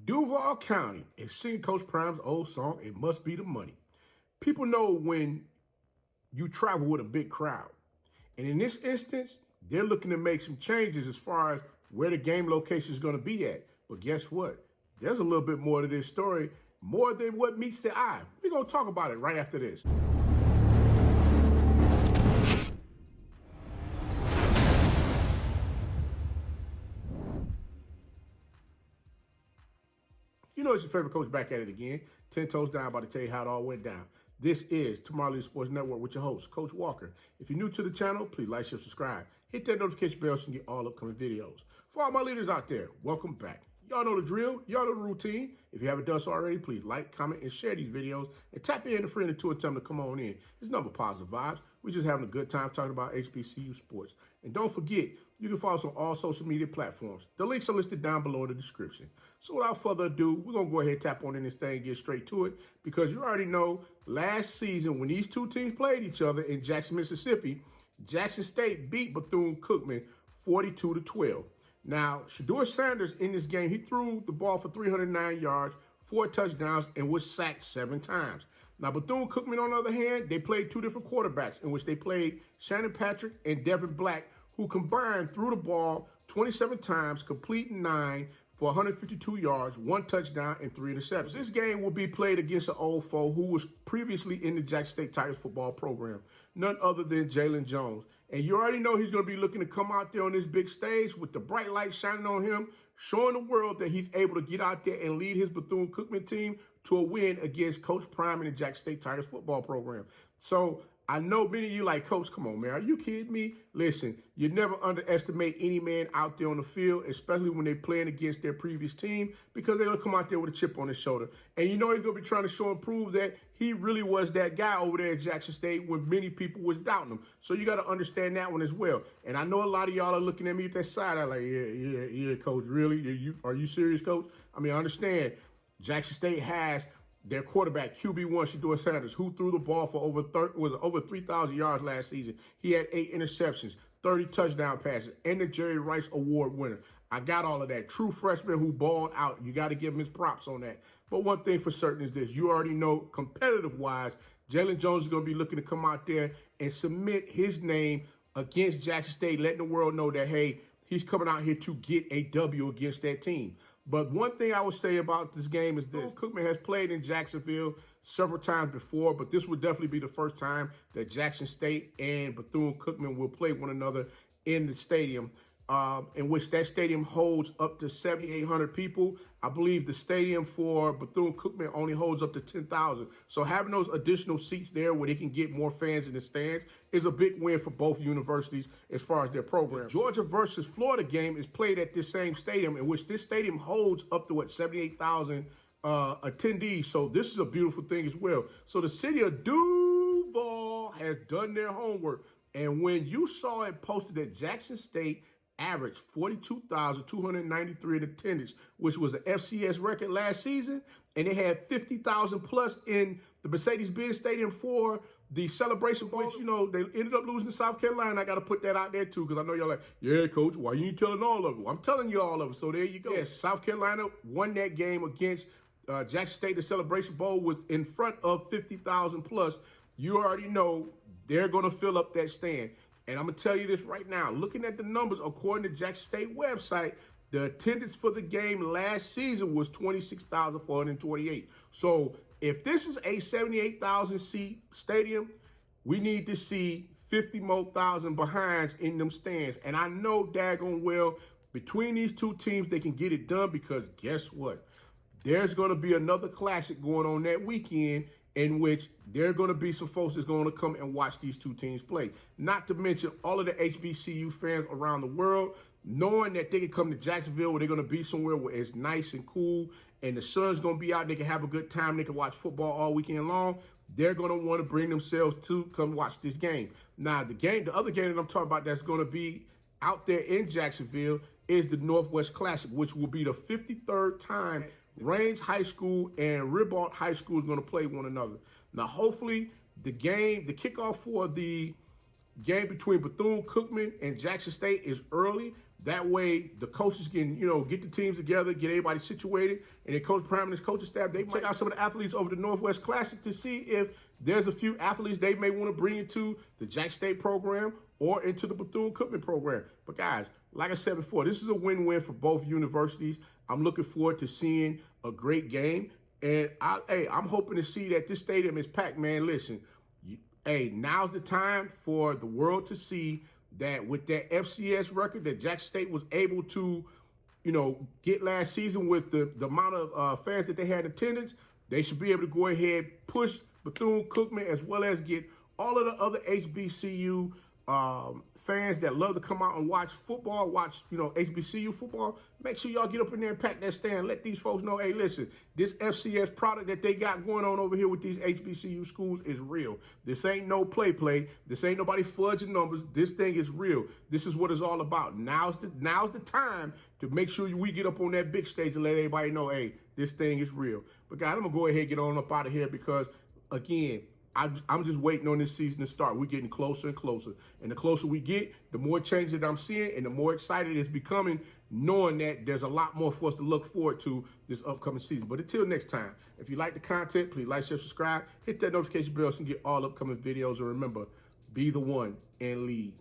Duval County is singing Coach Prime's old song, It Must Be the Money. People know when you travel with a big crowd. And in this instance, they're looking to make some changes as far as where the game location is going to be at. But guess what? There's a little bit more to this story, more than what meets the eye. We're going to talk about it right after this. You know, it's your favorite coach back at it again. 10 toes down, about to tell you how it all went down. This is Tomorrow League Sports Network with your host, Coach Walker. If you're new to the channel, please like, share, subscribe. Hit that notification bell so you can get all upcoming videos. For all my leaders out there, welcome back. Y'all know the drill. Y'all know the routine. If you haven't done so already, please like, comment, and share these videos. And tap in a friend or two and tell them to come on in. It's nothing but positive vibes. We're just having a good time talking about HBCU sports. And don't forget, you can follow us on all social media platforms. The links are listed down below in the description. So without further ado, we're going to go ahead and tap on in this thing and get straight to it. Because you already know, last season when these two teams played each other in Jackson, Mississippi, Jackson State beat Bethune-Cookman 42-12. Now, Shedeur Sanders in this game, he threw the ball for 309 yards, 4 touchdowns, and was sacked 7 times. Now, Bethune-Cookman, on the other hand, they played 2 different quarterbacks in which they played Shannon Patrick and Devin Black, who combined threw the ball 27 times, completing 9 for 152 yards, 1 touchdown, and 3 interceptions. This game will be played against an old foe who was previously in the Jackson State Tigers football program, none other than Jalen Jones. And you already know he's going to be looking to come out there on this big stage with the bright light shining on him, showing the world that he's able to get out there and lead his Bethune-Cookman team to a win against Coach Prime and the Jackson State Tigers football program. So I know many of you like, Coach, come on, man. Are you kidding me? Listen, you never underestimate any man out there on the field, especially when they're playing against their previous team, because they're going to come out there with a chip on his shoulder. And you know he's going to be trying to show and prove that he really was that guy over there at Jackson State when many people was doubting him. So you got to understand that one as well. And I know a lot of y'all are looking at me at that side. I'm like, yeah, Coach, really? Are you serious, Coach? I mean, I understand Jackson State has their quarterback, QB1, Shedeur Sanders, who threw the ball for over 3,000 yards last season. He had 8 interceptions, 30 touchdown passes, and the Jerry Rice Award winner. I got all of that. True freshman who balled out. You got to give him his props on that. But one thing for certain is this. You already know, competitive-wise, Jalen Jones is going to be looking to come out there and submit his name against Jackson State, letting the world know that, hey, he's coming out here to get a W against that team. But one thing I would say about this game is this. Cookman has played in Jacksonville several times before, but this would definitely be the first time that Jackson State and Bethune-Cookman will play one another in the stadium, in which that stadium holds up to 7,800 people. I believe the stadium for Bethune-Cookman only holds up to 10,000. So having those additional seats there where they can get more fans in the stands is a big win for both universities as far as their program. The Georgia versus Florida game is played at this same stadium, in which this stadium holds up to 78,000 attendees. So this is a beautiful thing as well. So the city of Duval has done their homework. And when you saw it posted that Jackson State averaged 42,293 in attendance, which was an FCS record last season, and they had 50,000 plus in the Mercedes-Benz Stadium for the Celebration Bowl. You know, they ended up losing to South Carolina. I got to put that out there too, because I know y'all like, yeah, Coach, why you ain't telling all of them? I'm telling you all of them. So there you go. Yes, South Carolina won that game against Jackson State. The Celebration Bowl was in front of 50,000 plus. You already know they're going to fill up that stand. And I'm going to tell you this right now. Looking at the numbers, according to Jackson State website, the attendance for the game last season was 26,428. So if this is a 78,000 seat stadium, we need to see 50 more thousand behinds in them stands. And I know daggone well between these two teams, they can get it done, because guess what? There's going to be another classic going on that weekend in which there are going to be some folks that's going to come and watch these two teams play. Not to mention all of the HBCU fans around the world, knowing that they can come to Jacksonville where they're going to be somewhere where it's nice and cool and the sun's going to be out. They can have a good time. They can watch football all weekend long. They're going to want to bring themselves to come watch this game. Now, the other game that I'm talking about that's going to be out there in Jacksonville is the Northwest Classic, which will be the 53rd time Range High School and Ribault High School is going to play one another. Now, hopefully, the kickoff for the game between Bethune-Cookman and Jackson State is early. That way, the coaches can, get the teams together, get everybody situated, and then Coach Prime and his coaching staff, they check out some of the athletes over the Northwest Classic to see if there's a few athletes they may want to bring into the Jack State program or into the Bethune-Cookman program. But guys, like I said before, this is a win-win for both universities. I'm looking forward to seeing a great game. And I'm hoping to see that this stadium is packed, man. Listen, now's the time for the world to see that with that FCS record that Jackson State was able to, get last season with the amount of fans that they had in attendance, they should be able to go ahead, push Bethune-Cookman, as well as get all of the other HBCU fans that love to come out and watch football, HBCU football. Make sure y'all get up in there and pack that stand. Let these folks know, hey, listen, this FCS product that they got going on over here with these HBCU schools is real. This ain't no play. This ain't nobody fudging numbers. This thing is real. This is what it's all about. Now's the time to make sure we get up on that big stage and let everybody know, hey, this thing is real. But guys, I'm gonna go ahead and get on up out of here because, again, I'm just waiting on this season to start. We're getting closer and closer. And the closer we get, the more change that I'm seeing and the more excited it's becoming, knowing that there's a lot more for us to look forward to this upcoming season. But until next time, if you like the content, please like, share, subscribe, hit that notification bell so you can get all upcoming videos. And remember, be the one and lead.